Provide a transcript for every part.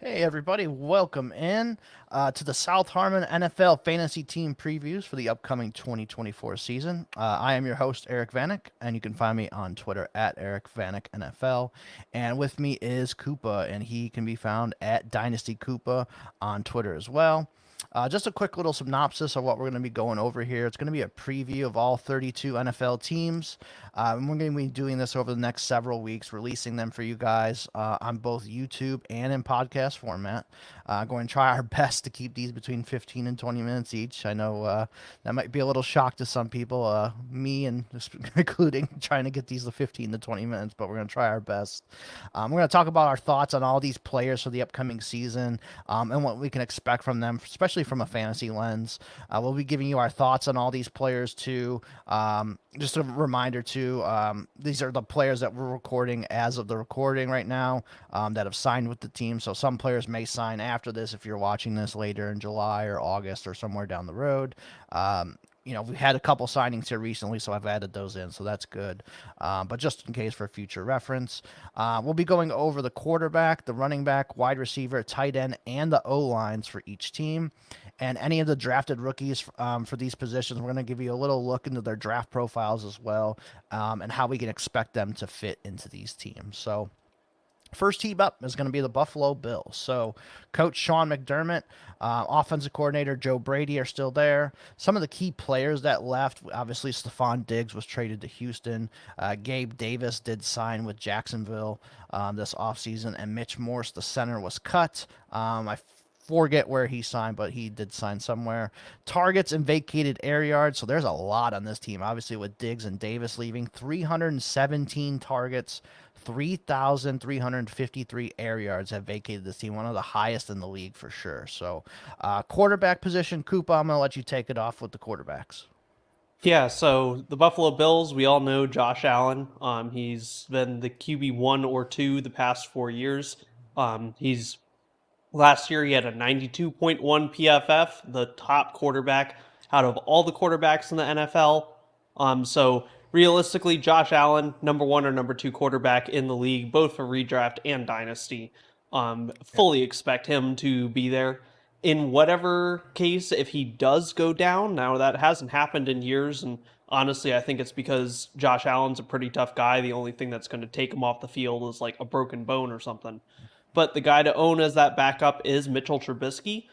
Hey everybody, welcome in to the South Harmon NFL Fantasy Team Previews for the upcoming 2024 season. I am your host, Eric Vanek, and you can find me on Twitter at Eric Vanek NFL. And with me is Koopa, and he can be found at Dynasty Koopa on Twitter as well. Just a quick little synopsis of what we're going to be going over here. It's going to be a preview of all 32 NFL teams. And we're going to be doing this over the next several weeks, releasing them for you guys on both YouTube and in podcast format. Going to try our best to keep these between 15 and 20 minutes each. I know that might be a little shock to some people, me and including trying to get these to 15 to 20 minutes, but we're going to try our best. We're going to talk about our thoughts on all these players for the upcoming season and what we can expect from them, especially from a fantasy lens. We'll be giving you our thoughts on all these players too. Just a reminder too, these are the players that we're recording as of the recording right now that have signed with the team. So some players may sign after this if you're watching this later in July or August or somewhere down the road. We had a couple signings here recently, so I've added those in, so that's good. But just in case for future reference, we'll be going over the quarterback, the running back, wide receiver, tight end, and the O lines for each team. And any of the drafted rookies for these positions, we're going to give you a little look into their draft profiles as well, and how we can expect them to fit into these teams. So, first team up is going to be the Buffalo Bills. So, Coach Sean McDermott, offensive coordinator Joe Brady are still there. Some of the key players that left, obviously, Stephon Diggs was traded to Houston. Gabe Davis did sign with Jacksonville this offseason, and Mitch Morse, the center, was cut. I forget where he signed, but he did sign somewhere. Targets and vacated air yards. So there's a lot on this team. Obviously, with Diggs and Davis leaving, 317 targets, 3,353 air yards have vacated this team. One of the highest in the league for sure. So, quarterback position, Koopa, I'm going to let you take it off with the quarterbacks. Yeah, so the Buffalo Bills, we all know Josh Allen. He's been the QB one or two the past 4 years. He's last year he had a 92.1 PFF, the top quarterback out of all the quarterbacks in the NFL. So realistically, Josh Allen, number one or number two quarterback in the league, both for redraft and dynasty. Fully expect him to be there. In whatever case, if he does go down, now that hasn't happened in years, and honestly, I think it's because Josh Allen's a pretty tough guy. The only thing that's going to take him off the field is like a broken bone or something. But the guy to own as that backup is Mitchell Trubisky.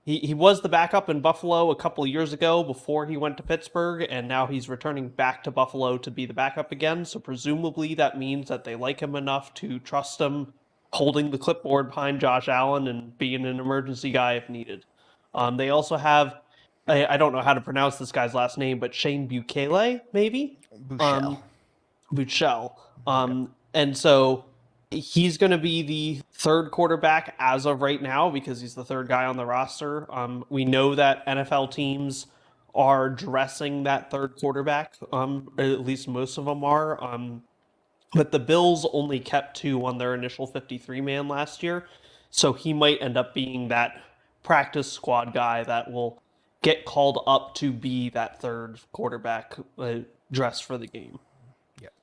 He was the backup in Buffalo a couple of years ago before he went to Pittsburgh, and now he's returning back to Buffalo to be the backup again. So presumably that means that they like him enough to trust him holding the clipboard behind Josh Allen and being an emergency guy if needed. They also have I don't know how to pronounce this guy's last name, but Shane Bukele, maybe? Bouchel. Um, Buchel. Yep. And so he's going to be the third quarterback as of right now because he's the third guy on the roster. We know that NFL teams are dressing that third quarterback. At least most of them are. But the Bills only kept two on their initial 53 man last year. So he might end up being that practice squad guy that will get called up to be that third quarterback dressed for the game. Yep.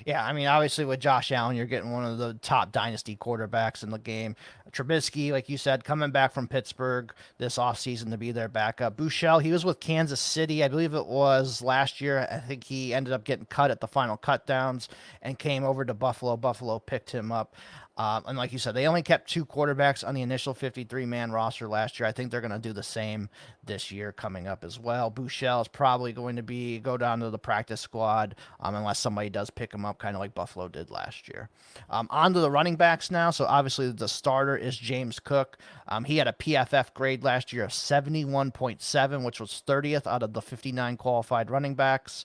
Yeah, I mean, obviously with Josh Allen, you're getting one of the top dynasty quarterbacks in the game. Trubisky, like you said, coming back from Pittsburgh this offseason to be their backup. Bouchel, he was with Kansas City, I believe it was last year. I think he ended up getting cut at the final cut downs and came over to Buffalo. Buffalo picked him up. And like you said, they only kept two quarterbacks on the initial 53-man roster last year. I think they're going to do the same this year coming up as well. Bouchel is probably going to go down to the practice squad unless somebody does pick him up, kind of like Buffalo did last year. On to the running backs now. So obviously the starter is James Cook. He had a PFF grade last year of 71.7, which was 30th out of the 59 qualified running backs.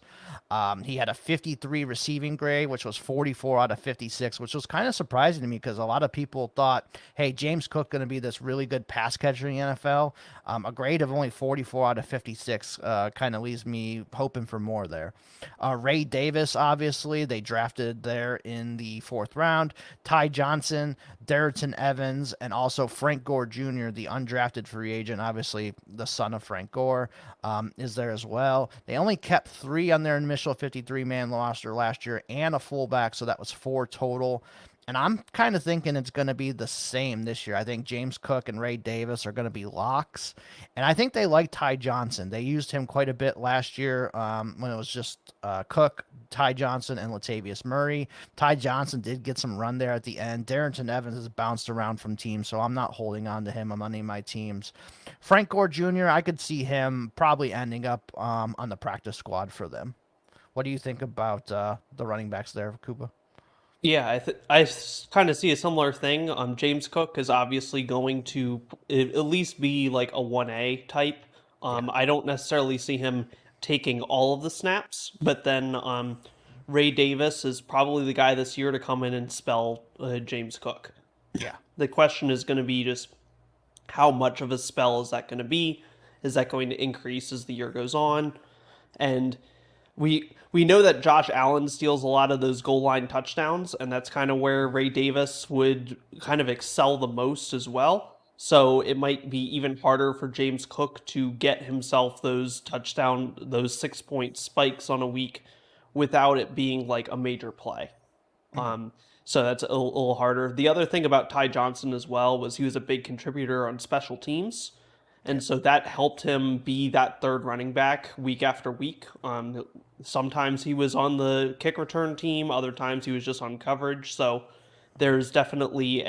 He had a 53 receiving grade, which was 44 out of 56, which was kind of surprising to me because a lot of people thought, hey, James Cook going to be this really good pass catcher in the NFL. A grade of only 44 out of 56 kind of leaves me hoping for more there. Ray Davis, obviously, they drafted there in the fourth round. Ty Johnson, Darrellton Evans, and also Frank Gore Jr., the undrafted free agent, obviously the son of Frank Gore, is there as well. They only kept three on their initial 53-man roster last year and a fullback, so that was four total. And I'm kind of thinking it's going to be the same this year. I think James Cook and Ray Davis are going to be locks. And I think they like Ty Johnson. They used him quite a bit last year when it was just Cook, Ty Johnson, and Latavius Murray. Ty Johnson did get some run there at the end. Darrington Evans has bounced around from teams, so I'm not holding on to him on any of my teams. Frank Gore Jr., I could see him probably ending up on the practice squad for them. What do you think about the running backs there, Koopa? Yeah, I kind of see a similar thing. James Cook is obviously going to at least be like a 1A type. Yeah. I don't necessarily see him taking all of the snaps, but then Ray Davis is probably the guy this year to come in and spell James Cook. Yeah. The question is going to be just how much of a spell is that going to be? Is that going to increase as the year goes on? And we know that Josh Allen steals a lot of those goal line touchdowns, and that's kind of where Ray Davis would kind of excel the most as well. So it might be even harder for James Cook to get himself those 6 point spikes on a week without it being like a major play. Mhm. So that's a little harder. The other thing about Ty Johnson as well was he was a big contributor on special teams. Yeah. And so that helped him be that third running back week after week. Sometimes he was on the kick return team, other times he was just on coverage. So there's definitely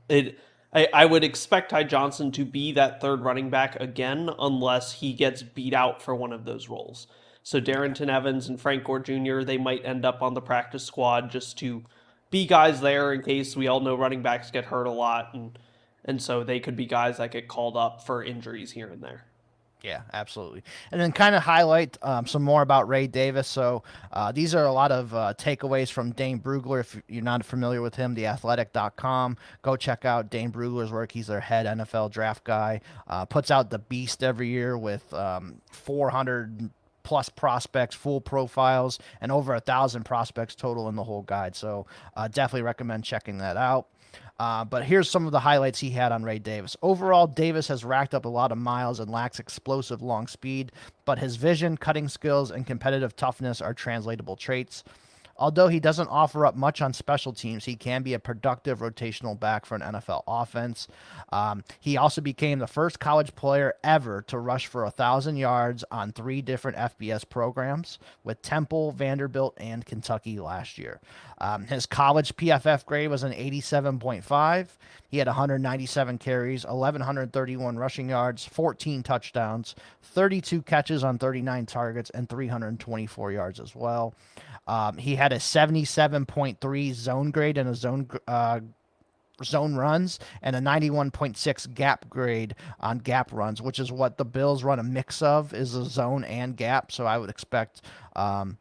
it. I would expect Ty Johnson to be that third running back again, unless he gets beat out for one of those roles. So Yeah. Darrington Evans and Frank Gore Jr. they might end up on the practice squad just to be guys there in case we all know running backs get hurt a lot, and so they could be guys that get called up for injuries here and there. Yeah, absolutely. And then kind of highlight some more about Ray Davis. So these are a lot of takeaways from Dane Brugler. If you're not familiar with him, theathletic.com. Go check out Dane Brugler's work. He's their head NFL draft guy. Puts out the Beast every year with 400 plus prospects, full profiles, and over 1,000 prospects total in the whole guide. So definitely recommend checking that out. But here's some of the highlights he had on Ray Davis. Overall, Davis has racked up a lot of miles and lacks explosive long speed, but his vision, cutting skills, and competitive toughness are translatable traits. Although he doesn't offer up much on special teams, he can be a productive rotational back for an NFL offense. He also became the first college player ever to rush for 1,000 yards on 3 different FBS programs with Temple, Vanderbilt, and Kentucky last year. His college PFF grade was an 87.5. He had 197 carries, 1,131 rushing yards, 14 touchdowns, 32 catches on 39 targets, and 324 yards as well. He had a 77.3 zone grade and a zone runs and a 91.6 gap grade on gap runs, which is what the Bills run a mix of, is a zone and gap. So I would expect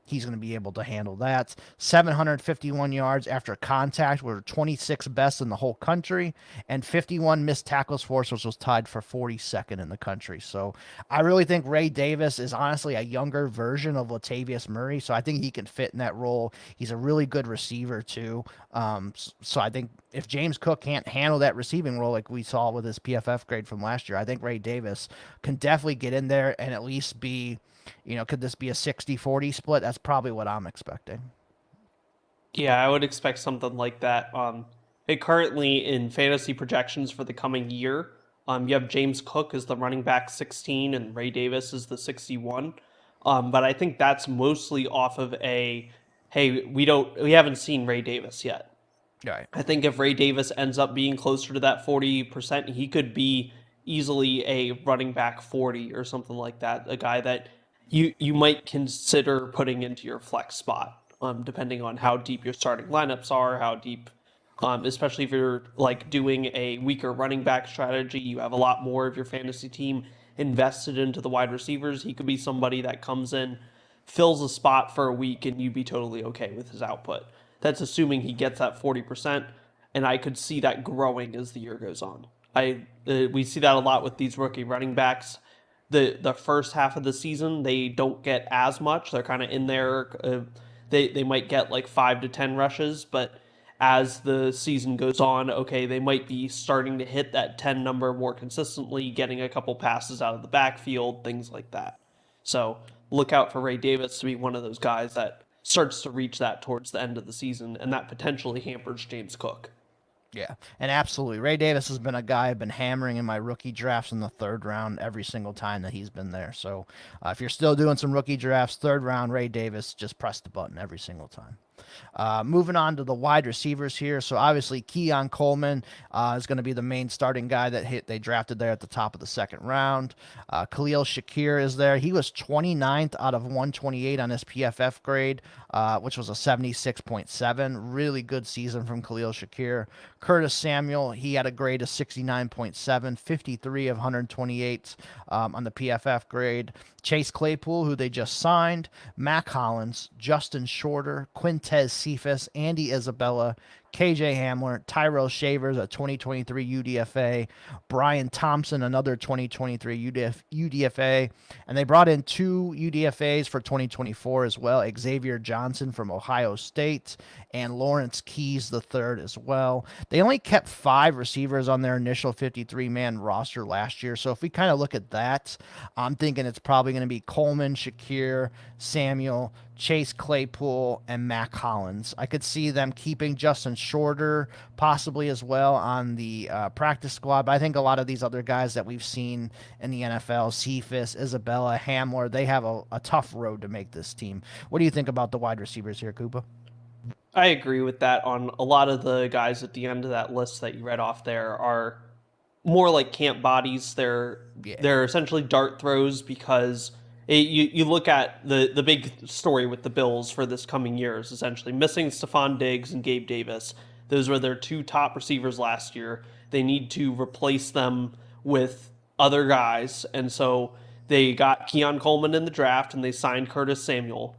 he's going to be able to handle that. 751 yards after contact were 26 best in the whole country, and 51 missed tackles force, which was tied for 42nd in the country. So I really think Ray Davis is honestly a younger version of Latavius Murray. So I think he can fit in that role. He's a really good receiver too. So I think if James Cook can't handle that receiving role like we saw with his PFF grade from last year, I think Ray Davis can definitely get in there and at least be, could this be a 60-40 split? That's probably what I'm expecting. Yeah, I would expect something like that. Currently in fantasy projections for the coming year, you have James Cook as the running back 16 and Ray Davis as the 61. But I think that's mostly off of hey, we haven't seen Ray Davis yet. Right. I think if Ray Davis ends up being closer to that 40%, he could be easily a running back 40 or something like that. A guy that you might consider putting into your flex spot, depending on how deep your starting lineups are, how deep, especially if you're like doing a weaker running back strategy, you have a lot more of your fantasy team invested into the wide receivers. He could be somebody that comes in, fills a spot for a week, and you'd be totally okay with his output. That's assuming he gets that 40%, and I could see that growing as the year goes on. We see that a lot with these rookie running backs. The first half of the season they don't get as much. They're kind of in there. They might get like 5 to 10 rushes, but as the season goes on, okay, they might be starting to hit that 10 number more consistently, getting a couple passes out of the backfield, things like that. So look out for Ray Davis to be one of those guys that starts to reach that towards the end of the season, and that potentially hampers James Cook. Yeah, and absolutely. Ray Davis has been a guy I've been hammering in my rookie drafts in the 3rd round every single time that he's been there. So if you're still doing some rookie drafts, 3rd round, Ray Davis, just press the button every single time. Moving on to the wide receivers here. So obviously Keon Coleman is going to be the main starting guy that they drafted there at the top of the 2nd round. Khalil Shakir is there. He was 29th out of 128 on his PFF grade, which was a 76.7. Really good season from Khalil Shakir. Curtis Samuel, he had a grade of 69.7, 53 of 128 on the PFF grade. Chase Claypool, who they just signed, Mac Hollins, Justin Shorter, Quintez Cephas, Andy Isabella, KJ Hamler, Tyrell Shavers, a 2023 UDFA, Brian Thompson, another 2023 UDFA, and they brought in 2 UDFAs for 2024 as well, Xavier Johnson from Ohio State and Lawrence Keys III as well. They only kept 5 receivers on their initial 53-man roster last year, so if we kind of look at that, I'm thinking it's probably going to be Coleman, Shakir, Samuel, Chase Claypool, and Mac Hollins. I could see them keeping Justin Shorter possibly as well on the practice squad, but I think a lot of these other guys that we've seen in the NFL, Cephas, Isabella, Hamler, they have a tough road to make this team. What do you think about the wide receivers here, Koopa? I agree with that. On a lot of the guys at the end of that list that you read off there are more like camp bodies. They're essentially dart throws because you look at the big story with the Bills for this coming year is essentially missing Stephon Diggs and Gabe Davis. Those were their 2 top receivers last year. They need to replace them with other guys, and so they got Keon Coleman in the draft and they signed Curtis Samuel.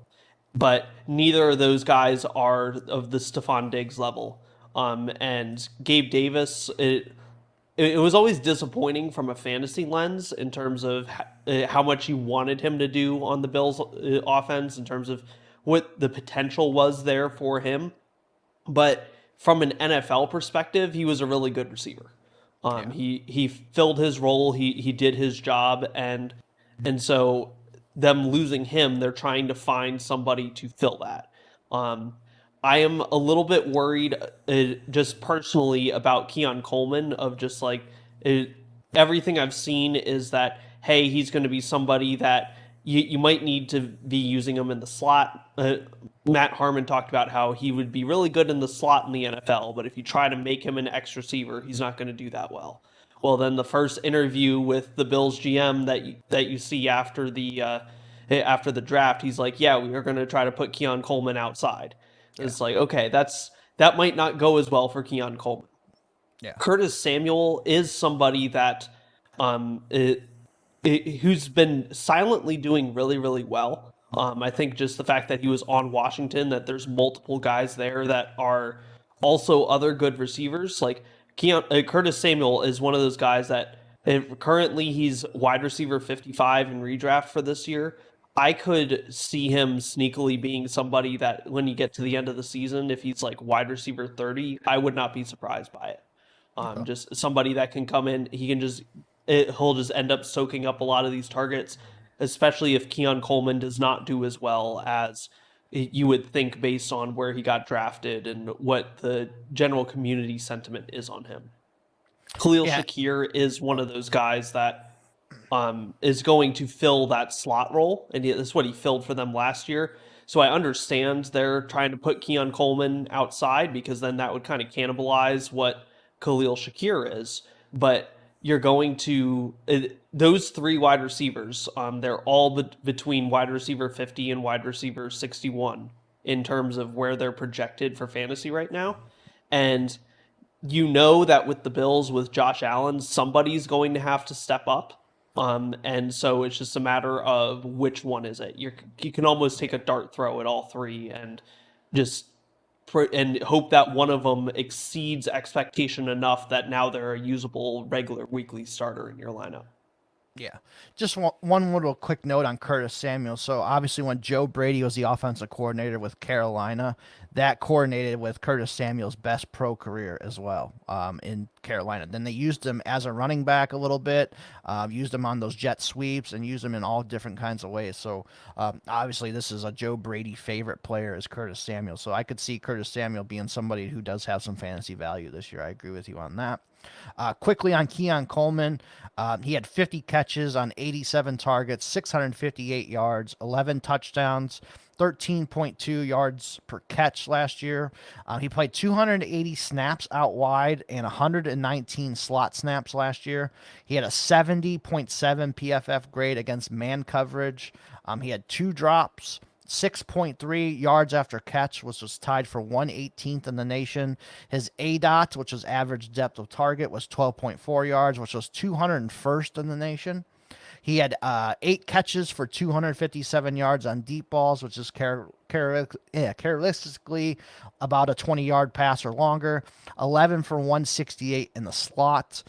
But neither of those guys are of the Stephon Diggs level. And Gabe Davis, it was always disappointing from a fantasy lens in terms of how much you wanted him to do on the Bills offense, in terms of what the potential was there for him. But from an NFL perspective, he was a really good receiver. He filled his role, he did his job, and so them losing him, they're trying to find somebody to fill that. I am a little bit worried, just personally, about Keon Coleman. Of just like everything I've seen is that, hey, he's going to be somebody that you might need to be using him in the slot. Matt Harmon talked about how he would be really good in the slot in the NFL, but if you try to make him an X receiver, he's not going to do that well. Well, then the first interview with the Bills GM that you see after the draft, he's like, "Yeah, we are going to try to put Keon Coleman outside." Yeah. It's like, okay, that might not go as well for Keon Coleman. Yeah. Curtis Samuel is somebody that who's been silently doing really, really well. I think just the fact that he was on Washington, that there's multiple guys there that are also other good receivers. Like Curtis Samuel is one of those guys that currently he's wide receiver 55 in redraft for this year. I could see him sneakily being somebody that when you get to the end of the season, if he's like wide receiver 30, I would not be surprised by it. Just somebody that can come in, he'll just end up soaking up a lot of these targets, especially if Keon Coleman does not do as well as you would think based on where he got drafted and what the general community sentiment is on him. Khalil Shakir is one of those guys that is going to fill that slot role, and that's what he filled for them last year. So I understand they're trying to put Keon Coleman outside because then that would kind of cannibalize what Khalil Shakir is. But you're going to those 3 wide receivers. They're all between wide receiver 50 and wide receiver 61 in terms of where they're projected for fantasy right now. And you know that with the Bills, with Josh Allen, somebody's going to have to step up. And so it's just a matter of which one is it. You can almost take a dart throw at all 3 and just and hope that one of them exceeds expectation enough that now they're a usable regular weekly starter in your lineup. Yeah. Just one little quick note on Curtis Samuel. So obviously when Joe Brady was the offensive coordinator with Carolina, that coordinated with Curtis Samuel's best pro career as well. In Carolina. Then they used him as a running back a little bit, used him on those jet sweeps, and used him in all different kinds of ways. So obviously, this is a Joe Brady favorite player is Curtis Samuel. So I could see Curtis Samuel being somebody who does have some fantasy value this year. I agree with you on that. Quickly on Keon Coleman, he had 50 catches on 87 targets, 658 yards, 11 touchdowns, 13.2 yards per catch last year. He played 280 snaps out wide and 119 slot snaps last year. He had a 70.7 PFF grade against man coverage. He had 2 drops. 6.3 yards after catch, which was tied for 118th in the nation. His ADOT, which was average depth of target, was 12.4 yards, which was 201st in the nation. He had 8 catches for 257 yards on deep balls, which is characteristically about a 20-yard pass or longer. 11 for 168 in the slot.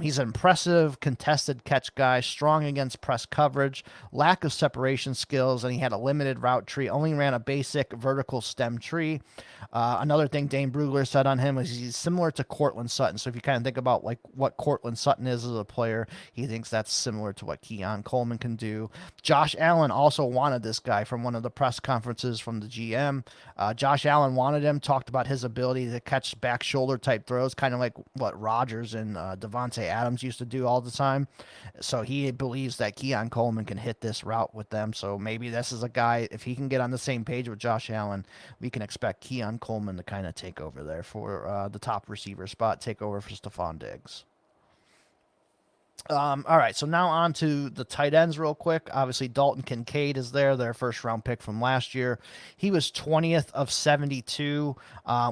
He's an impressive contested catch guy, strong against press coverage, lack of separation skills, and he had a limited route tree, only ran a basic vertical stem tree. Another thing Dane Brugler said on him is he's similar to Cortland Sutton. So if you kind of think about like what Cortland Sutton is as a player, he thinks that's similar to what Keon Coleman can do. Josh Allen also wanted this guy from one of the press conferences from the GM. Josh Allen wanted him, talked about his ability to catch back shoulder type throws, kind of like what Rodgers and Devontae Adams used to do all the time. So he believes that Keon Coleman can hit this route with them. So maybe this is a guy, if he can get on the same page with Josh Allen, we can expect Keon Coleman to kind of take over there for the top receiver spot, take over for Stephon Diggs. All right, so now on to the tight ends real quick. Obviously, Dalton Kincaid is there, their first-round pick from last year. He was 20th of 72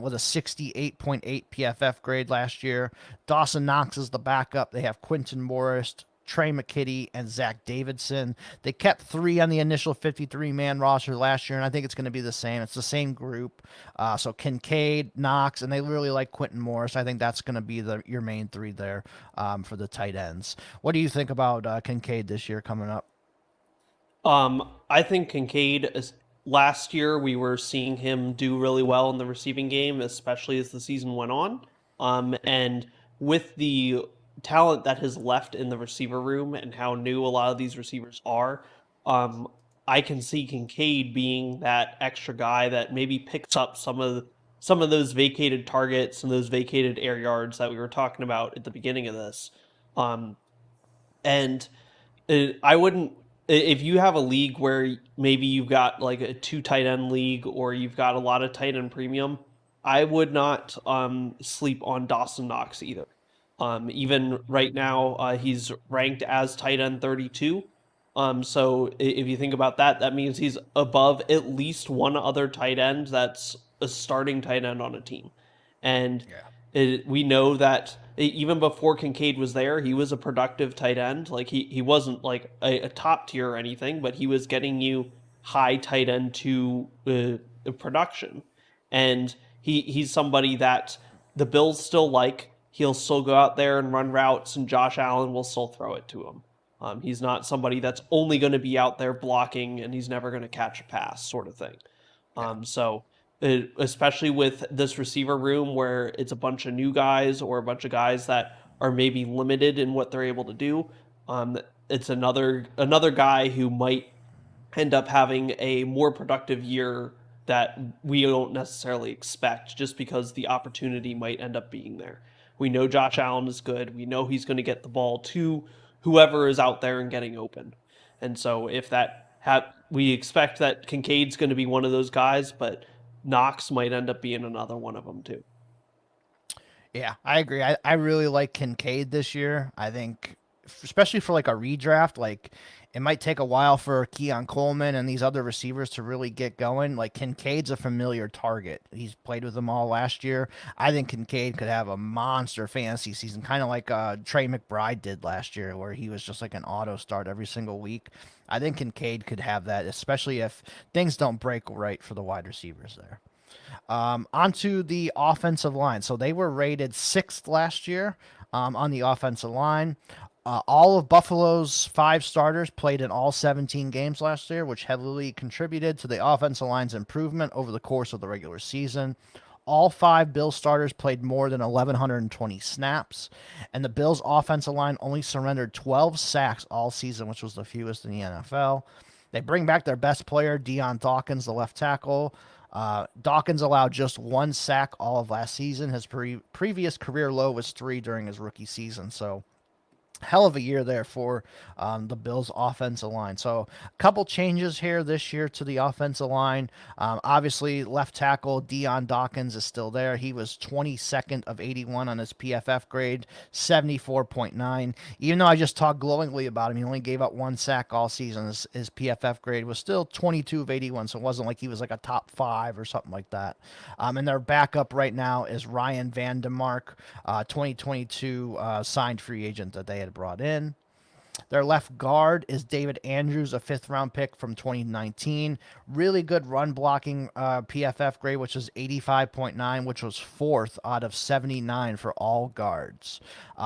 with a 68.8 PFF grade last year. Dawson Knox is the backup. They have Quinton Morris, Trey McKitty, and Zach Davidson. They kept 3 on the initial 53-man roster last year, and I think it's going to be the same. It's the same group. So Kincaid, Knox, and they really like Quinton Morris. I think that's going to be your main 3 there for the tight ends. What do you think about Kincaid this year coming up? I think Kincaid last year we were seeing him do really well in the receiving game, especially as the season went on. And with the talent that has left in the receiver room and how new a lot of these receivers are, I can see Kincaid being that extra guy that maybe picks up some of those vacated targets and those vacated air yards that we were talking about at the beginning of this. And I wouldn't, if you have a league where maybe you've got like a 2 tight end league or you've got a lot of tight end premium, I would not sleep on Dawson Knox either. Even right now, he's ranked as tight end 32. So if you think about that, that means he's above at least one other tight end that's a starting tight end on a team. And we know that even before Kincaid was there, he was a productive tight end. Like he wasn't like a top tier or anything, but he was getting you high tight end to production. And he's somebody that the Bills still like. He'll still go out there and run routes, and Josh Allen will still throw it to him. He's not somebody that's only going to be out there blocking and he's never going to catch a pass sort of thing. So especially with this receiver room where it's a bunch of new guys or a bunch of guys that are maybe limited in what they're able to do, it's another guy who might end up having a more productive year that we don't necessarily expect just because the opportunity might end up being there. We know Josh Allen is good. We know he's going to get the ball to whoever is out there and getting open. And so if we expect that Kincaid's going to be one of those guys, but Knox might end up being another one of them too. Yeah, I agree. I really like Kincaid this year. I think, especially for like a redraft, like it might take a while for Keon Coleman and these other receivers to really get going. Like Kincaid's a familiar target. He's played with them all last year. I think Kincaid could have a monster fantasy season, kind of like Trey McBride did last year, where he was just like an auto start every single week. I think Kincaid could have that, especially if things don't break right for the wide receivers there. Onto the offensive line. So they were rated 6th last year on the offensive line. All of Buffalo's 5 starters played in all 17 games last year, which heavily contributed to the offensive line's improvement over the course of the regular season. All 5 Bills starters played more than 1,120 snaps, and the Bills' offensive line only surrendered 12 sacks all season, which was the fewest in the NFL. They bring back their best player, Deion Dawkins, the left tackle. Dawkins allowed just 1 sack all of last season. His previous career low was 3 during his rookie season. So hell of a year there for the Bills' offensive line. So a couple changes here this year to the offensive line. Obviously, left tackle Deion Dawkins is still there. He was 22nd of 81 on his PFF grade, 74.9. Even though I just talked glowingly about him, he only gave up 1 sack all season. His PFF grade was still 22 of 81, so it wasn't like he was like a top 5 or something like that. And their backup right now is Ryan Vandemark, 2022 signed free agent that they had brought in. Their left guard is David Andrews, a 5th-round pick from 2019. Really good run blocking PFF grade, which is 85.9, which was 4th out of 79 for all guards.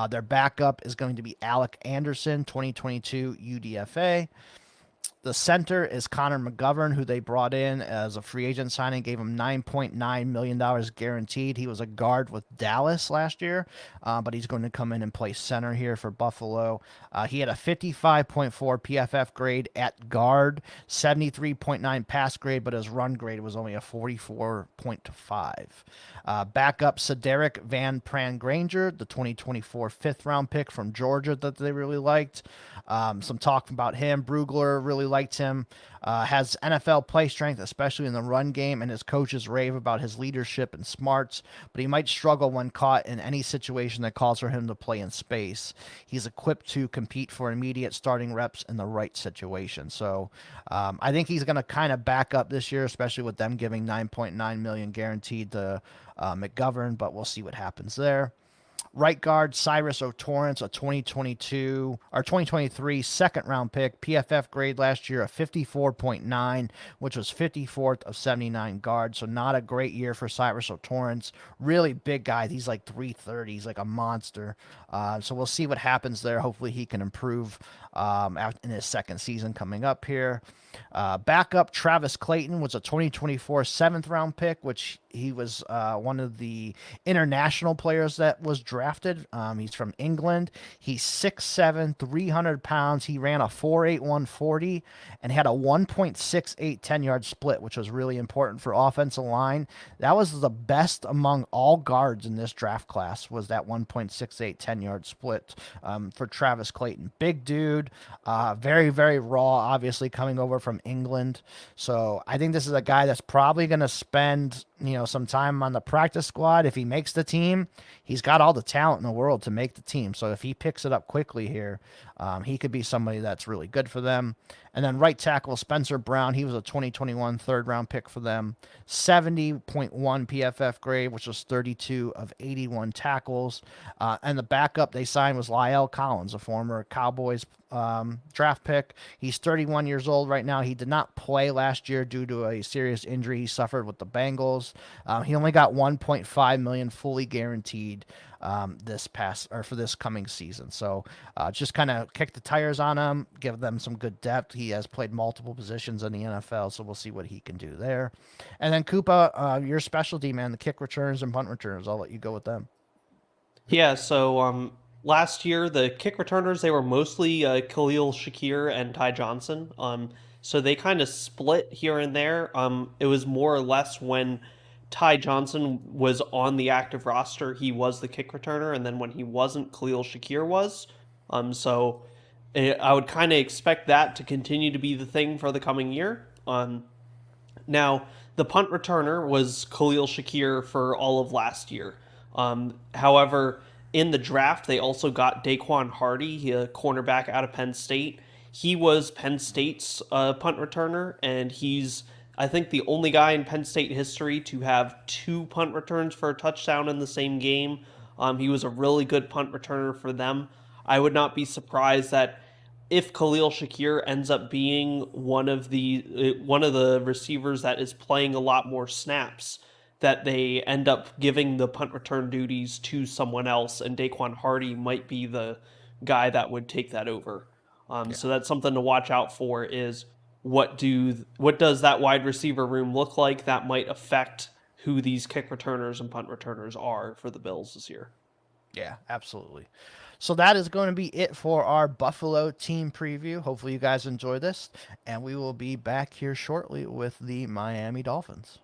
Their backup is going to be Alec Anderson, 2022 UDFA. The center is Connor McGovern, who they brought in as a free agent signing, gave him $9.9 million guaranteed. He was a guard with Dallas last year, but he's going to come in and play center here for Buffalo. He had a 55.4 PFF grade at guard, 73.9 pass grade, but his run grade was only a 44.5. Backup Cedric Van Pran Granger, the 2024 5th-round pick from Georgia that they really liked. Some talk about him. Brugler really liked him. Has NFL play strength, especially in the run game, and his coaches rave about his leadership and smarts, but he might struggle when caught in any situation that calls for him to play in space. He's equipped to compete for immediate starting reps in the right situation. So I think he's going to kind of back up this year, especially with them giving $9.9 million guaranteed to McGovern, but we'll see what happens there. Right guard Cyrus O'Torrance, a 2022 or 2023 2nd-round pick, PFF grade last year of 54.9, which was 54th of 79 guards. So not a great year for Cyrus O'Torrance. Really big guy. He's like 330. He's like a monster. So we'll see what happens there. Hopefully he can improve in his 2nd season coming up here. Backup Travis Clayton was a 2024 7th-round pick, which he was one of the international players that was drafted. He's from England. He's 6'7", 300 pounds. He ran a 4.81 40 and had a 1.68 10-yard split, which was really important for offensive line. That was the best among all guards in this draft class, was that 1.68 10-yard split for Travis Clayton. Big dude, very, very raw, obviously coming over from England. So I think this is a guy that's probably going to spend some time on the practice squad. If he makes the team, he's got all the talent in the world to make the team. So if he picks it up quickly here, he could be somebody that's really good for them. And then right tackle Spencer Brown, he was a 2021 3rd-round pick for them. 70.1 PFF grade, which was 32 of 81 tackles. And the backup they signed was Lyle Collins, a former Cowboys draft pick. He's 31 years old right now. He did not play last year due to a serious injury he suffered with the Bengals. He only got $1.5 million fully guaranteed for this coming season. So just kind of kick the tires on him, give them some good depth. He has played multiple positions in the NFL, so we'll see what he can do there. And then Koopa, your specialty, man, the kick returns and punt returns. I'll let you go with them. Yeah, so last year the kick returners, they were mostly Khalil Shakir and Ty Johnson. So they kind of split here and there. It was more or less when Ty Johnson was on the active roster, he was the kick returner, and then when he wasn't, Khalil Shakir was. So I would kind of expect that to continue to be the thing for the coming year. Now, the punt returner was Khalil Shakir for all of last year. However, in the draft, they also got Daquan Hardy, a cornerback out of Penn State. He was Penn State's punt returner, and he's, I think, the only guy in Penn State history to have 2 punt returns for a touchdown in the same game. He was a really good punt returner for them. I would not be surprised that if Khalil Shakir ends up being one of the receivers that is playing a lot more snaps, that they end up giving the punt return duties to someone else, and Daquan Hardy might be the guy that would take that over. So that's something to watch out for, is what does that wide receiver room look like? That might affect who these kick returners and punt returners are for the Bills this year. Yeah, absolutely. So that is going to be it for our Buffalo team preview. Hopefully you guys enjoy this, and we will be back here shortly with the Miami Dolphins.